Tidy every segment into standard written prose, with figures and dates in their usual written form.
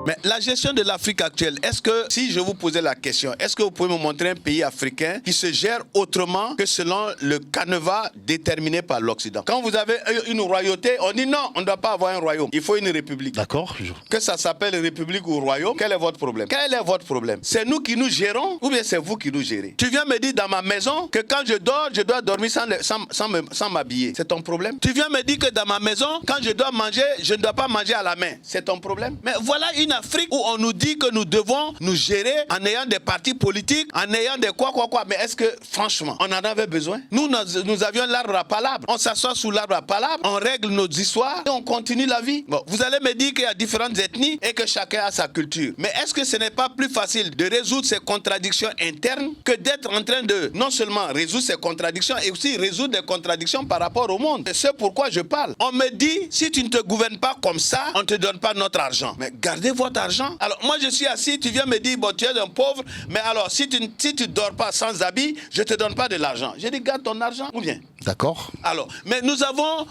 Mais la gestion de l'Afrique actuelle, est-ce que, si je vous posais la question, est-ce que vous pouvez me montrer un pays africain qui se gère autrement que selon le canevas déterminé par l'Occident? Quand vous avez une royauté, on dit non, on ne doit pas avoir un royaume, il faut une république. D'accord. Que ça s'appelle république ou royaume, quel est votre problème? Quel est votre problème? C'est nous qui nous gérons ou bien c'est vous qui nous gérez? Tu viens me dire dans ma maison que quand je dors, je dois dormir sans m'habiller. C'est ton problème? Tu viens me dire que dans ma maison, quand je dois manger, je ne dois pas manger à la main. C'est ton problème? Mais voilà une Afrique où on nous dit que nous devons nous gérer en ayant des partis politiques, en ayant des quoi. Mais est-ce que, franchement, on en avait besoin? Nous avions l'arbre à palabre. On s'assoit sous l'arbre à palabre, on règle nos histoires et on continue la vie. Bon, vous allez me dire qu'il y a différentes ethnies et que chacun a sa culture. Mais est-ce que ce n'est pas plus facile de résoudre ces contradictions internes que d'être en train de non seulement résoudre ces contradictions et aussi résoudre des contradictions par rapport au monde? C'est pourquoi je parle. On me dit, si tu ne te gouvernes pas comme ça, on ne te donne pas notre argent. Mais gardez votre argent. Alors moi je suis assis, tu viens me dire, bon tu es un pauvre, mais alors si tu ne dors pas sans habit, je ne te donne pas de l'argent. Je dis, garde ton argent ou bien. D'accord. Alors, mais nous avons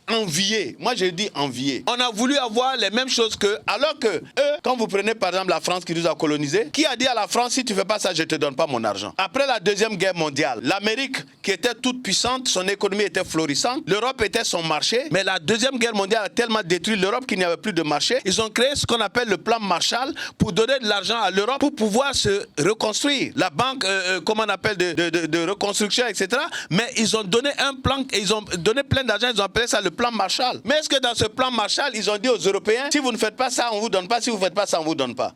envié, moi je dis envié. On a voulu avoir les mêmes choses qu'eux, alors que eux, quand vous prenez par exemple la France qui nous a colonisés, qui a dit à la France, si tu ne fais pas ça, je ne te donne pas mon argent. Après la Deuxième Guerre mondiale, l'Amérique qui était toute puissante, son économie était florissante, l'Europe était son marché, mais la Deuxième Guerre mondiale a tellement détruit l'Europe qu'il n'y avait plus de marché. Ils ont créé ce qu'on appelle le plan Marshall pour donner de l'argent à l'Europe pour pouvoir se reconstruire. La banque, comment on appelle, de reconstruction, etc. Mais ils ont donné un plan, et ils ont donné plein d'argent, ils ont appelé ça le plan Marshall. Mais est-ce que dans ce plan Marshall, ils ont dit aux Européens, si vous ne faites pas ça, on ne vous donne pas, si vous ne faites pas ça, on ne vous donne pas?